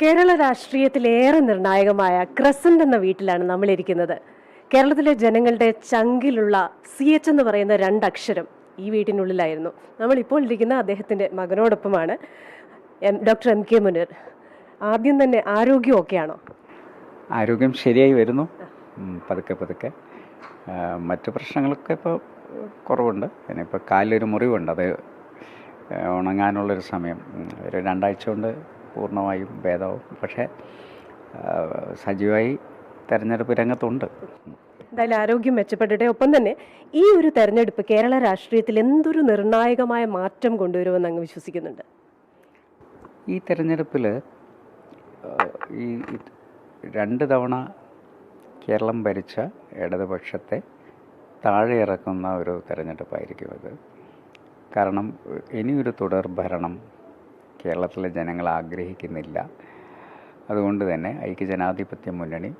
കേരള രാഷ്ട്രീയത്തിലേറെ നിർണായകമായ ക്രസന്റ് എന്ന വീട്ടിലാണ് നമ്മളിരിക്കുന്നത്. കേരളത്തിലെ ജനങ്ങളുടെ ചങ്കിലുള്ള CH എന്ന് പറയുന്ന രണ്ടക്ഷരം ഈ വീട്ടിനുള്ളിലായിരുന്നു. നമ്മളിപ്പോൾ ഇരിക്കുന്ന അദ്ദേഹത്തിൻ്റെ മകനോടൊപ്പമാണ്. Doctor MK Muneer. ആദ്യം തന്നെ ആരോഗ്യം ഓക്കെയാണോ? ആരോഗ്യം ശരിയായി വരുന്നു, പതുക്കെ പതുക്കെ. മറ്റു പ്രശ്നങ്ങളൊക്കെ ഇപ്പോൾ കുറവുണ്ട്. പിന്നെ ഇപ്പോൾ കാലിലൊരു മുറിവുണ്ട്, അത് ഉണങ്ങാനുള്ളൊരു സമയം, ഒരു 2 ആഴ്ച കൊണ്ട് പൂർണ്ണമായും ഭേദമാവും. പക്ഷേ സജീവമായി തെരഞ്ഞെടുപ്പ് രംഗത്തുണ്ട്. എന്തായാലും ആരോഗ്യം മെച്ചപ്പെട്ടിട്ടെ. ഒപ്പം തന്നെ ഈ ഒരു തെരഞ്ഞെടുപ്പ് കേരള രാഷ്ട്രീയത്തിൽ എന്തൊരു നിർണായകമായ മാറ്റം കൊണ്ടുവരുമെന്ന് അങ്ങ് വിശ്വസിക്കുന്നുണ്ട്? ഈ തെരഞ്ഞെടുപ്പിൽ ഈ 2 തവണ കേരളം ഭരിച്ച ഇടതുപക്ഷത്തെ താഴെ ഇറക്കുന്ന ഒരു തെരഞ്ഞെടുപ്പായിരിക്കും ഇത്. കാരണം ഇനിയൊരു തുടർ ഭരണം കേരളത്തിലെ ജനങ്ങൾ ആഗ്രഹിക്കുന്നില്ല. അതുകൊണ്ട് തന്നെ ഐക്യജനാധിപത്യ മുന്നണി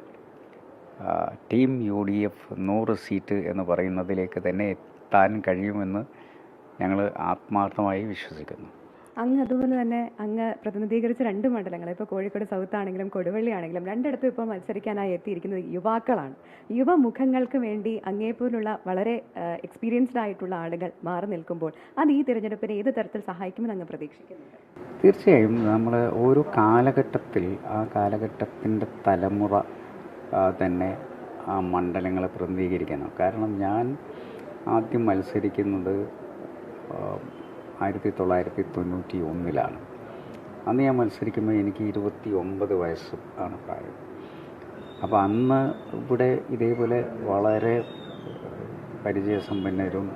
ടീം UDF 100 സീറ്റ് എന്ന് പറയുന്നതിലേക്ക് തന്നെ എത്താൻ കഴിയുമെന്ന് ഞങ്ങൾ ആത്മാർത്ഥമായി വിശ്വസിക്കുന്നു. അങ്ങ് അതുപോലെ തന്നെ അങ്ങ് പ്രതിനിധീകരിച്ച 2 മണ്ഡലങ്ങൾ, ഇപ്പോൾ കോഴിക്കോട് സൗത്ത് ആണെങ്കിലും കൊടുവള്ളി ആണെങ്കിലും, രണ്ടിടത്തും ഇപ്പോൾ മത്സരിക്കാനായി എത്തിയിരിക്കുന്നത് യുവാക്കളാണ്. യുവമുഖങ്ങൾക്ക് വേണ്ടി അങ്ങേപ്പോലുള്ള വളരെ എക്സ്പീരിയൻസ്ഡ് ആയിട്ടുള്ള ആളുകൾ മാറി നിൽക്കുമ്പോൾ അത് ഈ തിരഞ്ഞെടുപ്പിനെ ഏത് തരത്തിൽ സഹായിക്കുമെന്ന് അങ്ങ് പ്രതീക്ഷിക്കുന്നുണ്ട്? തീർച്ചയായും നമ്മൾ ഓരോ കാലഘട്ടത്തിൽ ആ കാലഘട്ടത്തിൻ്റെ തലമുറ തന്നെ ആ മണ്ഡലങ്ങളെ പ്രതിനിധീകരിക്കണം. കാരണം ഞാൻ ആദ്യം മത്സരിക്കുന്നത് 1991 അന്ന് ഞാൻ മത്സരിക്കുമ്പോൾ എനിക്ക് 29 വയസ്സ് ആണ് പ്രായം. അപ്പോൾ അന്ന് ഇവിടെ ഇതേപോലെ വളരെ പരിചയസമ്പന്നരും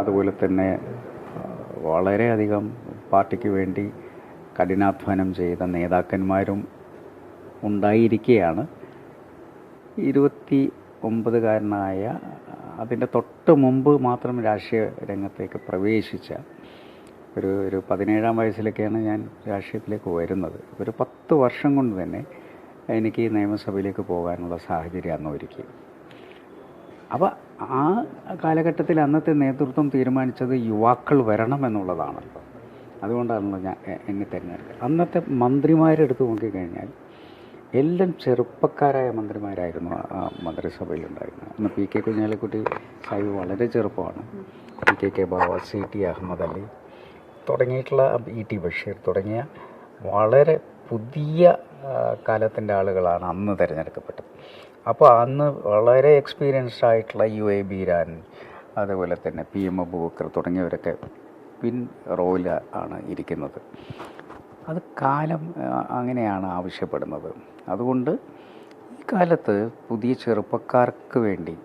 അതുപോലെ തന്നെ വളരെയധികം പാർട്ടിക്ക് വേണ്ടി കഠിനാധ്വാനം ചെയ്ത നേതാക്കന്മാരും ഉണ്ടായിരിക്കെയാണ് 29കാരനായ, അതിൻ്റെ തൊട്ട് മുമ്പ് മാത്രം രാഷ്ട്രീയ രംഗത്തേക്ക് പ്രവേശിച്ച ഒരു 17-ാം വയസ്സിലൊക്കെയാണ് ഞാൻ രാഷ്ട്രീയത്തിലേക്ക് വരുന്നത്. ഒരു 10 വർഷം കൊണ്ട് തന്നെ എനിക്ക് നിയമസഭയിലേക്ക് പോകാനുള്ള സാഹചര്യം അന്ന് ഒരുക്കി. അപ്പോൾ ആ കാലഘട്ടത്തിൽ അന്നത്തെ നേതൃത്വം തീരുമാനിച്ചത് യുവാക്കൾ വരണമെന്നുള്ളതാണല്ലോ. അതുകൊണ്ടാണല്ലോ ഞാൻ എന്നെ തിരഞ്ഞെടുക്കുക. അന്നത്തെ മന്ത്രിമാരെടുത്ത് നോക്കിക്കഴിഞ്ഞാൽ എല്ലാം ചെറുപ്പക്കാരായ മന്ത്രിമാരായിരുന്നു ആ മന്ത്രിസഭയിലുണ്ടായിരുന്നത്. അന്ന് PK കുഞ്ഞാലിക്കുട്ടി സാഹിബ് വളരെ ചെറുപ്പമാണ്. PKK ബാവ, CT അഹമ്മദ് അലി തുടങ്ങിയിട്ടുള്ള ET ബഷീർ തുടങ്ങിയ വളരെ പുതിയ കാലത്തിൻ്റെ ആളുകളാണ് അന്ന് തിരഞ്ഞെടുക്കപ്പെട്ടത്. അപ്പോൾ അന്ന് വളരെ എക്സ്പീരിയൻസ്ഡ് ആയിട്ടുള്ള UA ബീരാൻ, അതുപോലെ തന്നെ PM അബൂബക്കർ തുടങ്ങിയവരൊക്കെ പിൻ റോയിൽ ആണ് ഇരിക്കുന്നത്. അത് കാലം അങ്ങനെയാണ് ആവശ്യപ്പെടുന്നത്. അതുകൊണ്ട് ഈ കാലത്ത് പുതിയ ചെറുപ്പക്കാർക്ക് വേണ്ടി,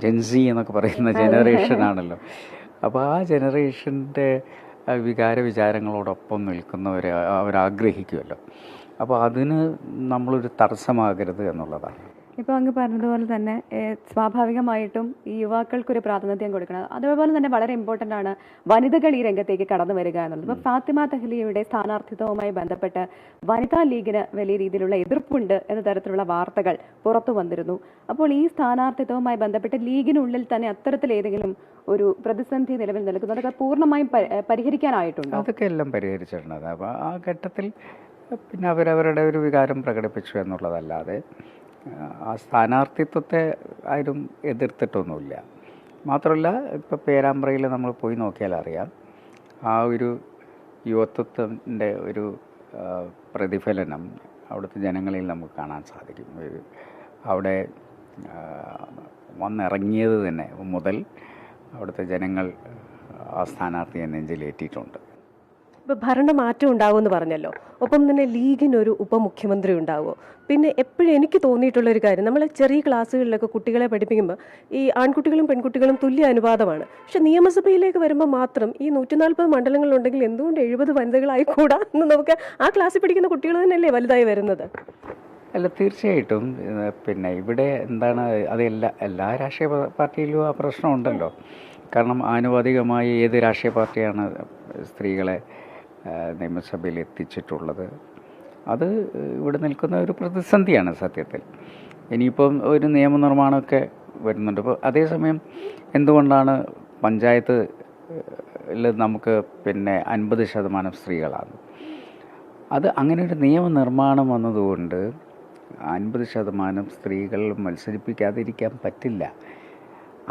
ജെൻസി എന്നൊക്കെ പറയുന്ന ജനറേഷനാണല്ലോ, അപ്പോൾ ആ ജനറേഷൻ്റെ വിചാരങ്ങളോടൊപ്പം നിൽക്കുന്നവരെ അവരാഗ്രഹിക്കുമല്ലോ. അപ്പോൾ അതിന് നമ്മളൊരു തടസ്സമാകരുത് എന്നുള്ളതാണ്. ഇപ്പോൾ അങ്ങ് പറഞ്ഞതുപോലെ തന്നെ സ്വാഭാവികമായിട്ടും ഈ യുവാക്കൾക്കൊരു പ്രാതിനിധ്യം കൊടുക്കണം. അതുപോലെ തന്നെ വളരെ ഇമ്പോർട്ടൻ്റ് ആണ് വനിതകൾ ഈ രംഗത്തേക്ക് കടന്നു വരിക എന്നുള്ളത്. ഇപ്പോൾ ഫാത്തിമ തഹ്ലിയയുടെ സ്ഥാനാർത്ഥിത്വവുമായി ബന്ധപ്പെട്ട് വനിതാ ലീഗിന് വലിയ രീതിയിലുള്ള എതിർപ്പുണ്ട് എന്ന തരത്തിലുള്ള വാർത്തകൾ പുറത്തു വന്നിരുന്നു. അപ്പോൾ ഈ സ്ഥാനാർത്ഥിത്വവുമായി ബന്ധപ്പെട്ട് ലീഗിനുള്ളിൽ തന്നെ അത്തരത്തിൽ ഏതെങ്കിലും ഒരു പ്രതിസന്ധി നിലവിൽ നിൽക്കുന്നു, അതൊക്കെ പൂർണ്ണമായും പരിഹരിക്കാനായിട്ടുണ്ട്? അതൊക്കെ എല്ലാം പരിഹരിച്ചിട്ടുണ്ട്. അപ്പോൾ ആ ഘട്ടത്തിൽ പിന്നെ അവരവരുടെ ഒരു വികാരം പ്രകടിപ്പിച്ചു എന്നുള്ളതല്ലാതെ ആ സ്ഥാനാർത്ഥിത്വത്തെ ആരും എതിർത്തിട്ടൊന്നുമില്ല. മാത്രമല്ല, ഇപ്പോൾ പേരാമ്പ്രയിൽ നമ്മൾ പോയി നോക്കിയാൽ അറിയാം, ആ ഒരു യുവത്വത്തിൻ്റെ ഒരു പ്രതിഫലനം അവിടുത്തെ ജനങ്ങളിൽ നമുക്ക് കാണാൻ സാധിക്കും. അവിടെ വന്നിറങ്ങിയത് തന്നെ മുതൽ അവിടുത്തെ ജനങ്ങൾ ആ സ്ഥാനാർത്ഥിയെ നെഞ്ചിലേറ്റിയിട്ടുണ്ട്. ഇപ്പോൾ ഭരണമാറ്റം ഉണ്ടാവുമെന്ന് പറഞ്ഞല്ലോ, ഒപ്പം തന്നെ ലീഗിനൊരു ഉപമുഖ്യമന്ത്രി ഉണ്ടാവുമോ? പിന്നെ എപ്പോഴും എനിക്ക് തോന്നിയിട്ടുള്ളൊരു കാര്യം, നമ്മൾ ചെറിയ ക്ലാസ്സുകളിലൊക്കെ കുട്ടികളെ പഠിപ്പിക്കുമ്പോൾ ഈ ആൺകുട്ടികളും പെൺകുട്ടികളും തുല്യ അനുപാതമാണ്. പക്ഷെ നിയമസഭയിലേക്ക് വരുമ്പോൾ മാത്രം ഈ 140 മണ്ഡലങ്ങളുണ്ടെങ്കിൽ എന്തുകൊണ്ട് 70 വനിതകളായിക്കൂടാ എന്ന് നമുക്ക് ആ ക്ലാസ്സിൽ പഠിക്കുന്ന കുട്ടികൾ തന്നെയല്ലേ വലുതായി വരുന്നത്? അല്ല, തീർച്ചയായിട്ടും. പിന്നെ ഇവിടെ എന്താണ്, അത് എല്ലാ രാഷ്ട്രീയ പാർട്ടിയിലും ആ പ്രശ്നമുണ്ടല്ലോ. കാരണം ആനുപാതികമായി ഏത് രാഷ്ട്രീയ പാർട്ടിയാണ് സ്ത്രീകളെ നിയമസഭയിൽ എത്തിച്ചിട്ടുള്ളത്? അത് ഇവിടെ നിൽക്കുന്ന ഒരു പ്രതിസന്ധിയാണ് സത്യത്തിൽ. ഇനിയിപ്പം ഒരു നിയമനിർമ്മാണമൊക്കെ വരുന്നുണ്ട്. ഇപ്പോൾ അതേസമയം എന്തുകൊണ്ടാണ് പഞ്ചായത്തിൽ നമുക്ക് 50% സ്ത്രീകളാണ്? അത് അങ്ങനെ ഒരു നിയമനിർമ്മാണം വന്നതുകൊണ്ട് 50% സ്ത്രീകൾ മത്സരിപ്പിക്കാതിരിക്കാൻ പറ്റില്ല.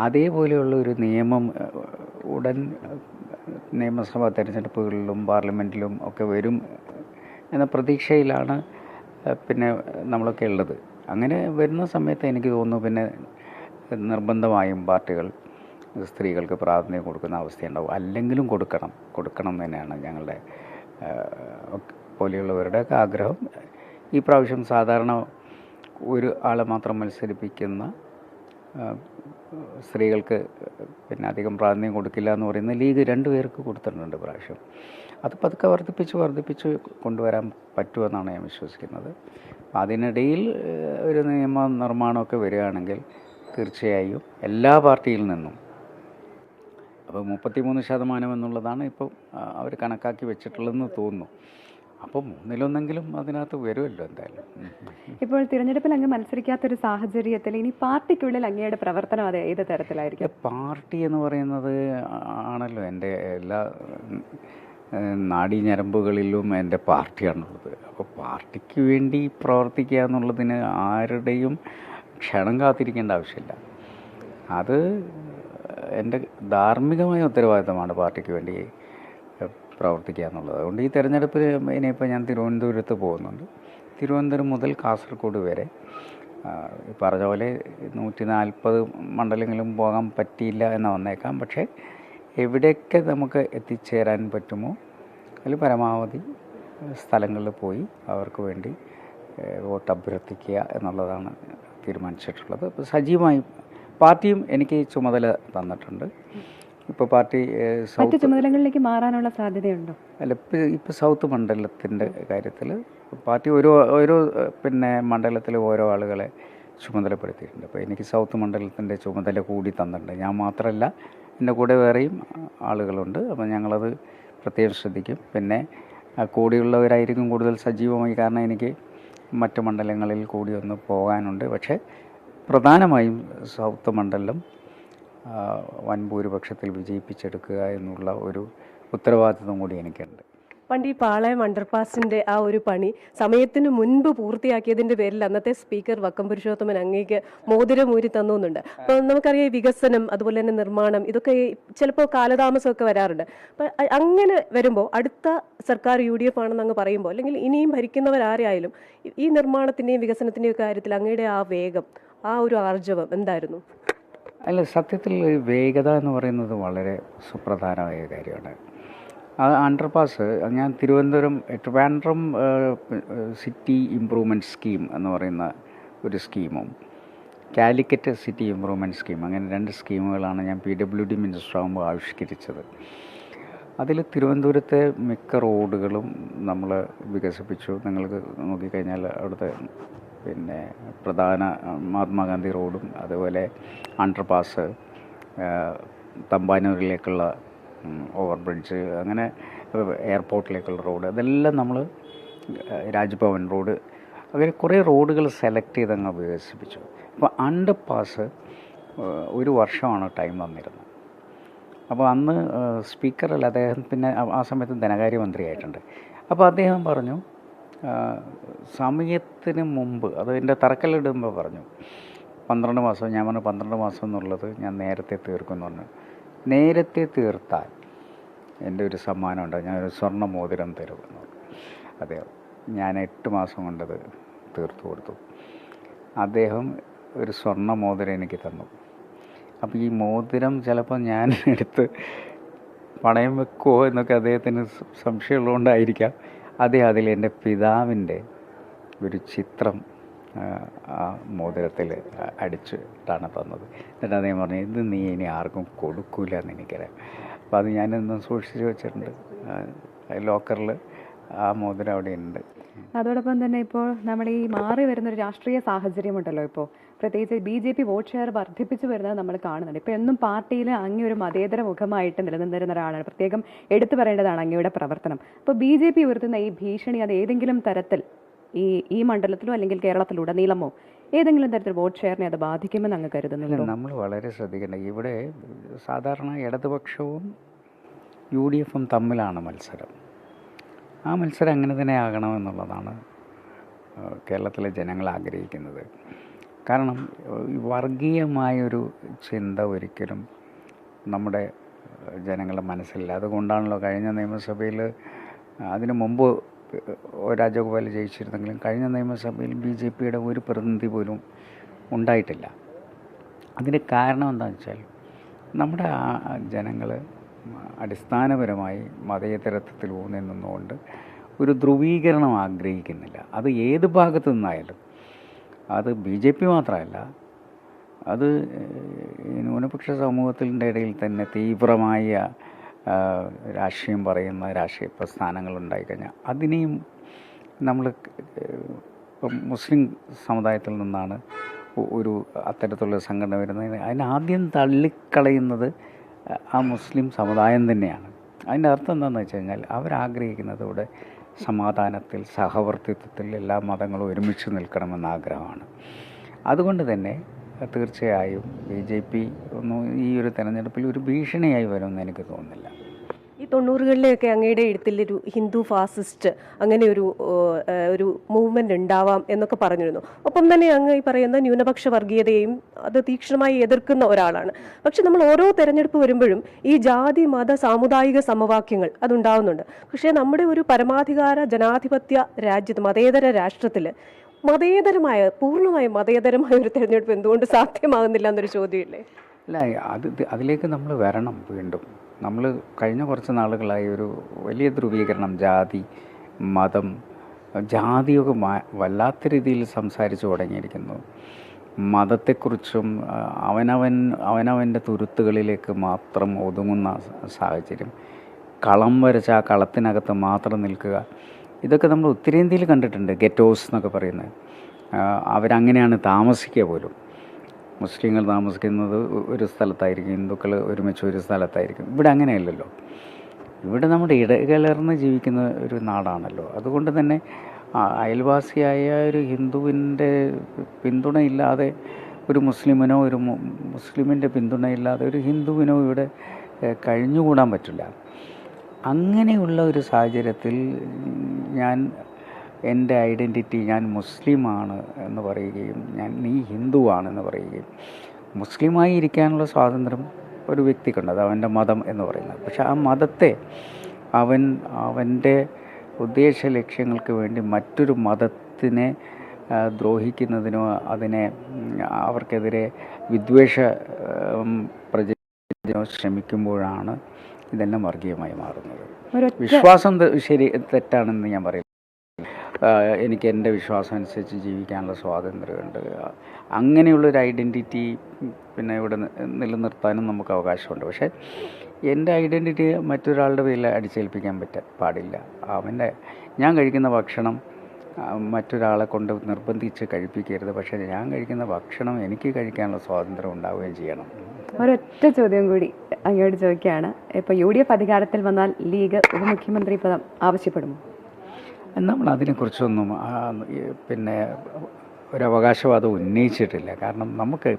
അതേപോലെയുള്ള ഒരു നിയമം ഉടൻ നിയമസഭാ തെരഞ്ഞെടുപ്പുകളിലും പാർലമെൻറ്റിലും ഒക്കെ വരും എന്ന പ്രതീക്ഷയിലാണ് പിന്നെ നമ്മളൊക്കെ ഉള്ളത്. അങ്ങനെ വരുന്ന സമയത്ത് എനിക്ക് തോന്നുന്നു പിന്നെ നിർബന്ധമായും പാർട്ടികൾ സ്ത്രീകൾക്ക് പ്രാധാന്യം കൊടുക്കുന്ന അവസ്ഥയുണ്ടാവും. അല്ലെങ്കിലും കൊടുക്കണം തന്നെയാണ് ഞങ്ങളുടെ പോലെയുള്ളവരുടെയൊക്കെ ആഗ്രഹം. ഈ പ്രാവശ്യം സാധാരണ ഒരു ആളെ മാത്രം മത്സരിപ്പിക്കുന്ന സ്ത്രീകൾക്ക് പിന്നെ അധികം പ്രാധാന്യം കൊടുക്കില്ല എന്ന് പറയുന്ന ലീഗ് 2 പേർക്ക് കൊടുത്തിട്ടുണ്ട് പ്രാവശ്യം. അത് പതുക്കെ വർദ്ധിപ്പിച്ച് കൊണ്ടുവരാൻ പറ്റുമെന്നാണ് ഞാൻ വിശ്വസിക്കുന്നത്. അതിനിടയിൽ ഒരു നിയമ നിർമ്മാണമൊക്കെ വരികയാണെങ്കിൽ തീർച്ചയായും എല്ലാ പാർട്ടിയിൽ നിന്നും, അപ്പോൾ 33% എന്നുള്ളതാണ് ഇപ്പോൾ അവർ കണക്കാക്കി വെച്ചിട്ടുള്ളതെന്ന് തോന്നുന്നു. അപ്പോൾ 3-1 അതിനകത്ത് വരുമല്ലോ എന്തായാലും. ഇപ്പോൾ തിരഞ്ഞെടുപ്പിൽ അങ്ങ് മത്സരിക്കാത്തൊരു സാഹചര്യത്തിൽ ഇനി പാർട്ടിക്കുള്ളിൽ അങ്ങയുടെ പ്രവർത്തനം അത് ഏത് തരത്തിലായിരിക്കും? പാർട്ടി എന്ന് പറയുന്നത് ആണല്ലോ എൻ്റെ എല്ലാ നാഡീഞരമ്പുകളിലും എൻ്റെ പാർട്ടിയാണുള്ളത്. അപ്പോൾ പാർട്ടിക്ക് വേണ്ടി പ്രവർത്തിക്കുക എന്നുള്ളതിന് ആരുടെയും ക്ഷണം കാത്തിരിക്കേണ്ട ആവശ്യമില്ല. അത് എൻ്റെ ധാർമ്മികമായ ഉത്തരവാദിത്തമാണ് പാർട്ടിക്ക് വേണ്ടി പ്രവർത്തിക്കുക എന്നുള്ളത്. അതുകൊണ്ട് ഈ തെരഞ്ഞെടുപ്പിൽ ഇനിയിപ്പോൾ ഞാൻ തിരുവനന്തപുരത്ത് പോകുന്നുണ്ട്. തിരുവനന്തപുരം മുതൽ കാസർഗോഡ് വരെ ഈ പറഞ്ഞ പോലെ 140 മണ്ഡലങ്ങളും പോകാൻ പറ്റിയില്ല എന്ന് വന്നേക്കാം. പക്ഷേ എവിടെയൊക്കെ നമുക്ക് എത്തിച്ചേരാൻ പറ്റുമോ അതിൽ പരമാവധി സ്ഥലങ്ങളിൽ പോയി അവർക്ക് വേണ്ടി വോട്ട് അഭ്യർത്ഥിക്കുക എന്നുള്ളതാണ് തീരുമാനിച്ചിട്ടുള്ളത്. ഇപ്പോൾ സജീവമായി പാർട്ടിയും എനിക്ക് ചുമതല തന്നിട്ടുണ്ട്. ഇപ്പോൾ പാർട്ടി മറ്റ് ചുമതലകളിലേക്ക് മാറാനുള്ള സാധ്യതയുണ്ടോ? അല്ല, ഇപ്പോൾ സൗത്ത് മണ്ഡലത്തിൻ്റെ കാര്യത്തിൽ പാർട്ടി ഓരോ പിന്നെ മണ്ഡലത്തിൽ ഓരോ ആളുകളെ ചുമതലപ്പെടുത്തിയിട്ടുണ്ട്. അപ്പോൾ എനിക്ക് സൗത്ത് മണ്ഡലത്തിൻ്റെ ചുമതല കൂടി തന്നിട്ടുണ്ട്. ഞാൻ മാത്രമല്ല, എൻ്റെ കൂടെ വേറെയും ആളുകളുണ്ട്. അപ്പോൾ ഞങ്ങളത് പ്രത്യേകം ശ്രദ്ധിക്കും. പിന്നെ കൂടിയുള്ളവരായിരിക്കും കൂടുതൽ സജീവമായി, കാരണം എനിക്ക് മറ്റ് മണ്ഡലങ്ങളിൽ കൂടി ഒന്ന് പോകാനുണ്ട്. പക്ഷേ പ്രധാനമായും സൗത്ത് മണ്ഡലം വൻ ഭൂരിപക്ഷത്തിൽ വിജയിപ്പിച്ചെടുക്കുക എന്നുള്ള ഒരു ഉത്തരവാദിത്വം കൂടി എനിക്കുണ്ട്. പണ്ട് ഈ പാളയം അണ്ടർപാസിൻ്റെ ആ ഒരു പണി സമയത്തിന് മുൻപ് പൂർത്തിയാക്കിയതിൻ്റെ പേരിൽ അന്നത്തെ സ്പീക്കർ വക്കം പുരുഷോത്തമൻ അങ്ങേക്ക് മോതിരമൂരി തന്നുന്നുണ്ട്. അപ്പോൾ നമുക്കറിയാം ഈ വികസനം അതുപോലെ തന്നെ നിർമ്മാണം ഇതൊക്കെ ചിലപ്പോൾ കാലതാമസമൊക്കെ വരാറുണ്ട്. അപ്പോൾ അങ്ങനെ വരുമ്പോൾ അടുത്ത സർക്കാർ UDF ആണെന്ന് അങ്ങ് പറയുമ്പോൾ, അല്ലെങ്കിൽ ഇനിയും ഭരിക്കുന്നവരാരായാലും ഈ നിർമ്മാണത്തിൻ്റെയും വികസനത്തിൻ്റെയും കാര്യത്തിൽ അങ്ങയുടെ ആ വേഗം, ആ ഒരു ആർജവം എന്തായിരുന്നു? അല്ല, സത്യത്തിൽ വേഗത എന്ന് പറയുന്നത് വളരെ സുപ്രധാനമായ കാര്യമാണ്. ആ അണ്ടർപാസ് ഞാൻ ട്രിവാൻഡ്രം സിറ്റി ഇംപ്രൂവ്മെൻറ്റ് സ്കീം എന്ന് പറയുന്ന ഒരു സ്കീമും കാലിക്കറ്റ് സിറ്റി ഇംപ്രൂവ്മെൻറ്റ് സ്കീം, അങ്ങനെ 2 സ്കീമുകളാണ് ഞാൻ PWD മിനിസ്റ്റർ ആകുമ്പോൾ ആവിഷ്കരിച്ചത്. അതിൽ തിരുവനന്തപുരത്തെ മിക്ക റോഡുകളും നമ്മൾ വികസിപ്പിച്ചു. നിങ്ങൾക്ക് നോക്കിക്കഴിഞ്ഞാൽ അവിടുത്തെ പിന്നെ പ്രധാന മഹാത്മാഗാന്ധി റോഡും അതുപോലെ അണ്ടർപാസ്, തമ്പാനൂരിലേക്കുള്ള ഓവർ ബ്രിഡ്ജ്, അങ്ങനെ എയർപോർട്ടിലേക്കുള്ള റോഡ്, അതെല്ലാം നമ്മൾ രാജ്ഭവൻ റോഡ്, അങ്ങനെ കുറേ റോഡുകൾ സെലക്ട് ചെയ്ത് അങ്ങ് വികസിപ്പിച്ചു. അപ്പോൾ അണ്ടർപാസ് 1 വർഷമാണ് ടൈം വന്നിരുന്നത്. അപ്പോൾ അന്ന് സ്പീക്കറല്ല, അദ്ദേഹം പിന്നെ ആ സമയത്ത് ധനകാര്യമന്ത്രിയായിട്ടുണ്ട്. അപ്പോൾ അദ്ദേഹം പറഞ്ഞു സമയത്തിന് മുമ്പ്, അത് എൻ്റെ തറക്കല്ലിടുമ്പോൾ പറഞ്ഞു 12 മാസം. ഞാൻ പറഞ്ഞു 12 മാസം എന്നുള്ളത് ഞാൻ നേരത്തെ തീർക്കുമെന്ന് പറഞ്ഞു. നേരത്തെ തീർത്താൽ എൻ്റെ ഒരു സമ്മാനം ഉണ്ട്, ഞാനൊരു സ്വർണ്ണ മോതിരം തരുമെന്ന് പറഞ്ഞു. അദ്ദേഹം ഞാൻ 8 മാസം കൊണ്ടത് തീർത്തു കൊടുത്തു. അദ്ദേഹം ഒരു സ്വർണ്ണ മോതിരം എനിക്ക് തന്നു. അപ്പോൾ ഈ മോതിരം ചിലപ്പോൾ ഞാൻ എടുത്ത് പണയം വെക്കുമോ എന്നൊക്കെ അദ്ദേഹത്തിന് സംശയമുള്ളതുകൊണ്ടായിരിക്കാം അദ്ദേഹം അതിൽ എൻ്റെ പിതാവിൻ്റെ ഒരു ചിത്രം ആ മോതിരത്തിൽ അടിച്ചിട്ടാണ് തന്നത്. എന്നിട്ട് അദ്ദേഹം പറഞ്ഞു, ഇത് നീ ഇനി ആർക്കും കൊടുക്കില്ല എന്ന് എനിക്കറിയാം. അപ്പോൾ അത് ഞാനിന്ന് സൂക്ഷിച്ച് വെച്ചിട്ടുണ്ട് ലോക്കറിൽ. ആ മോതിരം അവിടെ ഉണ്ട്. അതോടൊപ്പം തന്നെ ഇപ്പോൾ നമ്മൾ ഈ മാറി വരുന്നൊരു രാഷ്ട്രീയ സാഹചര്യമുണ്ടല്ലോ, ഇപ്പോൾ പ്രത്യേകിച്ച് BJP വോട്ട് ഷെയർ വർദ്ധിപ്പിച്ചു വരുന്നത് നമ്മൾ കാണുന്നുണ്ട്. ഇപ്പോൾ എന്നും പാർട്ടിയിൽ അങ്ങ് ഒരു മതേതര മുഖമായിട്ട് നിലനിന്നിരുന്ന ഒരാളാണ്. പ്രത്യേകം എടുത്തു പറയേണ്ടതാണ് അങ്ങയുടെ പ്രവർത്തനം. അപ്പോൾ BJP ഉയർത്തുന്ന ഈ ഭീഷണി അത് ഏതെങ്കിലും തരത്തിൽ ഈ മണ്ഡലത്തിലോ അല്ലെങ്കിൽ കേരളത്തിലുടനീളമോ ഏതെങ്കിലും തരത്തിൽ വോട്ട് ഷെയറിനെ അത് ബാധിക്കുമെന്ന് അങ്ങ് കരുതുന്നുണ്ടോ? നമ്മൾ വളരെ ശ്രദ്ധിക്കേണ്ടത്, ഇവിടെ സാധാരണ ഇടതുപക്ഷവും UDF തമ്മിലാണ് മത്സരം. ആ മത്സരം അങ്ങനെ തന്നെ ആകണമെന്നുള്ളതാണ് കേരളത്തിലെ ജനങ്ങൾ ആഗ്രഹിക്കുന്നത്. കാരണം ഈ വർഗീയമായൊരു ചിന്ത ഒരിക്കലും നമ്മുടെ ജനങ്ങളുടെ മനസ്സിലില്ല. അതുകൊണ്ടാണല്ലോ കഴിഞ്ഞ നിയമസഭയിൽ, അതിനു മുമ്പ് രാജഗോപാൽ ജയിച്ചിരുന്നെങ്കിലും കഴിഞ്ഞ നിയമസഭയിൽ BJPയുടെ ഒരു പ്രതിനിധി പോലും ഉണ്ടായിട്ടില്ല. അതിന് കാരണം എന്താണെന്ന് വെച്ചാൽ നമ്മുടെ ജനങ്ങൾ അടിസ്ഥാനപരമായി മതേതരത്വത്തിൽ ഊന്നി നിന്നുകൊണ്ട് ഒരു ധ്രുവീകരണം ആഗ്രഹിക്കുന്നില്ല. അത് ഏത് ഭാഗത്തു നിന്നായാലും, അത് BJP മാത്രമല്ല, അത് ന്യൂനപക്ഷ സമൂഹത്തിൻ്റെ ഇടയിൽ തന്നെ തീവ്രമായ രാഷ്ട്രീയം പറയുന്ന രാഷ്ട്രീയ പ്രസ്ഥാനങ്ങളുണ്ടായിക്കഴിഞ്ഞാൽ അതിനെയും നമ്മൾ ഇപ്പം മുസ്ലിം സമുദായത്തിൽ നിന്നാണ് ഒരു അത്തരത്തിലുള്ള സംഘടന വരുന്നത്, അതിനാദ്യം തള്ളിക്കളയുന്നത് ആ മുസ്ലിം സമുദായം തന്നെയാണ്. അതിൻ്റെ അർത്ഥം എന്താണെന്ന് വെച്ച് കഴിഞ്ഞാൽ അവരാഗ്രഹിക്കുന്നത് ഇവിടെ സമാധാനത്തിൽ, സഹവർത്തിത്വത്തിൽ എല്ലാ മതങ്ങളും ഒരുമിച്ച് നിൽക്കണമെന്ന ആഗ്രഹമാണ്. അതുകൊണ്ട് തന്നെ തീർച്ചയായും BJP ഒന്നും ഈ ഒരു തെരഞ്ഞെടുപ്പിൽ ഒരു ഭീഷണിയായി വരുമെന്ന് എനിക്ക് തോന്നുന്നില്ല. ഈ 90കളിലെയൊക്കെ അങ്ങയുടെ എഴുത്തിലൊരു ഹിന്ദു ഫാസിസ്റ്റ് അങ്ങനെ ഒരു മൂവ്മെന്റ് ഉണ്ടാവാം എന്നൊക്കെ പറഞ്ഞിരുന്നു. ഒപ്പം തന്നെ അങ്ങ് ഈ പറയുന്ന ന്യൂനപക്ഷ വർഗീയതയെയും അത് തീക്ഷ്ണമായി എതിർക്കുന്ന ഒരാളാണ്. പക്ഷെ നമ്മൾ ഓരോ തെരഞ്ഞെടുപ്പ് വരുമ്പോഴും ഈ ജാതി മത സാമുദായിക സമവാക്യങ്ങൾ അതുണ്ടാവുന്നുണ്ട്. പക്ഷേ നമ്മുടെ ഒരു പരമാധികാര ജനാധിപത്യ രാജ്യത്ത്, മതേതര രാഷ്ട്രത്തിൽ പൂർണ്ണമായും മതേതരമായ ഒരു തെരഞ്ഞെടുപ്പ് എന്തുകൊണ്ട് സാധ്യമാകുന്നില്ല എന്നൊരു ചോദ്യമില്ലേ? അല്ല, അതിലേക്ക് നമ്മൾ വരണം. വീണ്ടും നമ്മൾ കഴിഞ്ഞ കുറച്ച് നാളുകളായി ഒരു വലിയ ധ്രുവീകരണം, ജാതി മതം, ജാതിയൊക്കെ വല്ലാത്ത രീതിയിൽ സംസാരിച്ചു തുടങ്ങിയിരിക്കുന്നു. മതത്തെക്കുറിച്ചും അവനവൻ്റെ തുരുത്തുകളിലേക്ക് മാത്രം ഒതുങ്ങുന്ന സാഹചര്യം, കളം വരച്ച ആ കളത്തിനകത്ത് മാത്രം നിൽക്കുക, ഇതൊക്കെ നമ്മൾ ഉത്തരേന്ത്യയിൽ കണ്ടിട്ടുണ്ട്. ഗെറ്റോസ് എന്നൊക്കെ പറയുന്നത്, അവരങ്ങനെയാണ് താമസിക്കുക പോലും. മുസ്ലിങ്ങൾ താമസിക്കുന്നത് ഒരു സ്ഥലത്തായിരിക്കും, ഹിന്ദുക്കൾ ഒരുമിച്ച് ഒരു സ്ഥലത്തായിരിക്കും. ഇവിടെ അങ്ങനെയല്ലല്ലോ. ഇവിടെ നമ്മുടെ ഇടകലർന്ന് ജീവിക്കുന്ന ഒരു നാടാണല്ലോ. അതുകൊണ്ട് തന്നെ അയൽവാസിയായ ഒരു ഹിന്ദുവിൻ്റെ പിന്തുണയില്ലാതെ ഒരു മുസ്ലിമിനോ, ഒരു മുസ്ലിമിൻ്റെ പിന്തുണയില്ലാതെ ഒരു ഹിന്ദുവിനോ ഇവിടെ കഴിഞ്ഞുകൂടാൻ പറ്റില്ല. അങ്ങനെയുള്ള ഒരു സാഹചര്യത്തിൽ ഞാൻ എൻ്റെ ഐഡൻറ്റിറ്റി, ഞാൻ മുസ്ലിമാണ് എന്ന് പറയുകയും നീ ഹിന്ദുവാണെന്ന് പറയുകയും, മുസ്ലിമായി ഇരിക്കാനുള്ള സ്വാതന്ത്ര്യം ഒരു വ്യക്തിക്കുണ്ട്, അത് അവൻ്റെ മതം എന്ന് പറയുന്നത്. പക്ഷെ ആ മതത്തെ അവൻ്റെ ഉദ്ദേശ ലക്ഷ്യങ്ങൾക്ക് വേണ്ടി മറ്റൊരു മതത്തിനെ ദ്രോഹിക്കുന്നതിനോ അവർക്കെതിരെ വിദ്വേഷ പ്രചരിപ്പിക്കാനോ ശ്രമിക്കുമ്പോഴാണ് ഇതെല്ലാം വർഗീയമായി മാറുന്നത്. വിശ്വാസം തെറ്റാണെന്ന് ഞാൻ പറയും. എനിക്ക് എൻ്റെ വിശ്വാസം അനുസരിച്ച് ജീവിക്കാനുള്ള സ്വാതന്ത്ര്യമുണ്ട്. അങ്ങനെയുള്ളൊരു ഐഡൻറ്റിറ്റി പിന്നെ ഇവിടെ നിലനിർത്താനും നമുക്ക് അവകാശമുണ്ട്. പക്ഷേ എൻ്റെ ഐഡൻറ്റിറ്റി മറ്റൊരാളുടെ പേരിൽ അടിച്ചേൽപ്പിക്കാൻ പാടില്ല. ഞാൻ കഴിക്കുന്ന ഭക്ഷണം മറ്റൊരാളെ കൊണ്ട് നിർബന്ധിച്ച് കഴിപ്പിക്കരുത്. പക്ഷേ ഞാൻ കഴിക്കുന്ന ഭക്ഷണം എനിക്ക് കഴിക്കാനുള്ള സ്വാതന്ത്ര്യം ഉണ്ടാവുകയും ചെയ്യണം. ഒരൊറ്റ ചോദ്യം കൂടി അങ്ങോട്ട് ചോദിക്കുകയാണ്. ഇപ്പോൾ UDF അധികാരത്തിൽ വന്നാൽ ലീഗ് ഉപമുഖ്യമന്ത്രി പദം ആവശ്യപ്പെടുമോ? നമ്മൾ അതിനെക്കുറിച്ചൊന്നും പിന്നെ ഒരു അവകാശവാദം ഉന്നയിച്ചിട്ടില്ല. കാരണം നമുക്ക്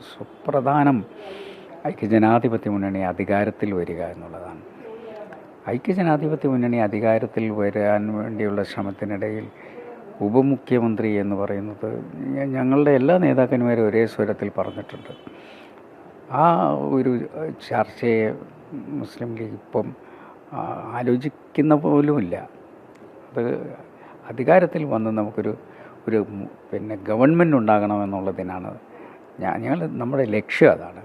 സുപ്രധാനം ഐക്യജനാധിപത്യ മുന്നണി അധികാരത്തിൽ വരിക എന്നുള്ളതാണ്. ഐക്യജനാധിപത്യ മുന്നണി അധികാരത്തിൽ വരാൻ വേണ്ടിയുള്ള ശ്രമത്തിനിടയിൽ ഉപമുഖ്യമന്ത്രി എന്ന് പറയുന്നത് ഞങ്ങളുടെ എല്ലാ നേതാക്കന്മാരും ഒരേ സ്വരത്തിൽ പറഞ്ഞിട്ടുണ്ട്. ആ ഒരു ചർച്ചയെ മുസ്ലിം ലീഗ് ഇപ്പം ആലോചിക്കുന്ന പോലുമില്ല. അത് അധികാരത്തിൽ വന്ന് നമുക്കൊരു പിന്നെ ഗവൺമെൻറ് ഉണ്ടാകണമെന്നുള്ളതിനാണ് നമ്മുടെ ലക്ഷ്യം. അതാണ്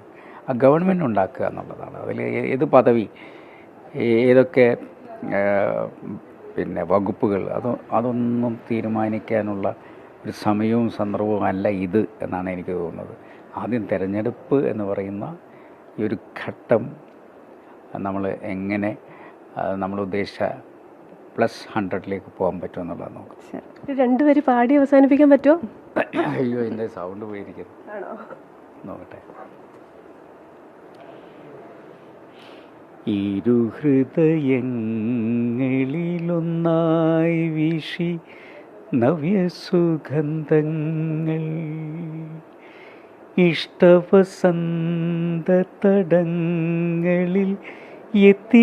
ആ ഗവൺമെൻറ് ഉണ്ടാക്കുക എന്നുള്ളതാണ്. അതിൽ ഏത് പദവി, ഏതൊക്കെ പിന്നെ വകുപ്പുകൾ, അതൊന്നും തീരുമാനിക്കാനുള്ള ഒരു സമയവും സന്ദർഭവും അല്ല ഇത് എന്നാണ് എനിക്ക് തോന്നുന്നത്. ആദ്യം തിരഞ്ഞെടുപ്പ് എന്ന് പറയുന്ന ഈ ഒരു ഘട്ടം നമ്മൾ എങ്ങനെ നമ്മൾ ഉദ്ദേശിച്ച +100 പോകാൻ പറ്റുമെന്നുള്ളത് നോക്കാം. രണ്ടുപേരും പാടി അവസാനിപ്പിക്കാൻ പറ്റുമോ? അയ്യോ, എൻ്റെ സൗണ്ട് പോയിരിക്കുന്നു. നോക്കട്ടെ. ഇരുഹൃദയങ്ങളിലൊന്നായി വീശി നവ്യസുഗന്ധങ്ങൾ, ഇഷ്ടവസന്ത തടങ്ങളിൽ എത്തീണയരയെന്നങ്ങൾ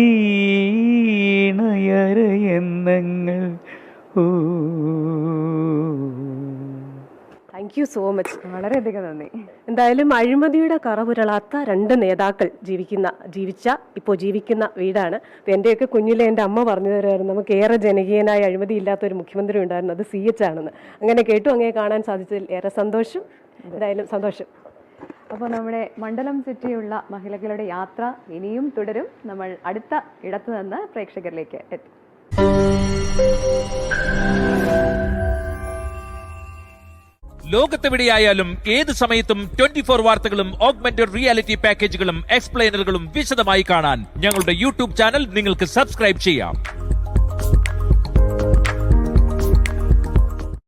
ഓ. Thank you so much. വളരെയധികം നന്ദി. എന്തായാലും അഴിമതിയുടെ കറപുരളാത്ത രണ്ട് നേതാക്കൾ ഇപ്പോൾ ജീവിക്കുന്ന വീടാണ്. അപ്പോൾ എൻ്റെയൊക്കെ കുഞ്ഞിലെ എൻ്റെ അമ്മ പറഞ്ഞു തരുമായിരുന്നു നമുക്ക് ഏറെ ജനകീയനായ അഴിമതി ഇല്ലാത്ത ഒരു മുഖ്യമന്ത്രി ഉണ്ടായിരുന്നു, അത് CH ആണെന്ന്. അങ്ങനെ കേട്ടു, അങ്ങനെ കാണാൻ സാധിച്ചതിൽ ഏറെ സന്തോഷം. എന്തായാലും സന്തോഷം. അപ്പോൾ നമ്മുടെ മണ്ഡലം ചുറ്റിയുള്ള മഹിളകളുടെ യാത്ര ഇനിയും തുടരും. നമ്മൾ അടുത്ത ഇടത്തു നിന്ന് പ്രേക്ഷകരിലേക്ക് എത്തും. ലോകത്തെവിടെയായാലും ഏത് സമയത്തും 24 വാർത്തകളും ഓഗ്മെന്റഡ് റിയാലിറ്റി പാക്കേജുകളും എക്സ്പ്ലെയിനറുകളും വിശദമായി കാണാൻ ഞങ്ങളുടെ യൂട്യൂബ് ചാനൽ നിങ്ങൾക്ക് സബ്സ്ക്രൈബ് ചെയ്യാം.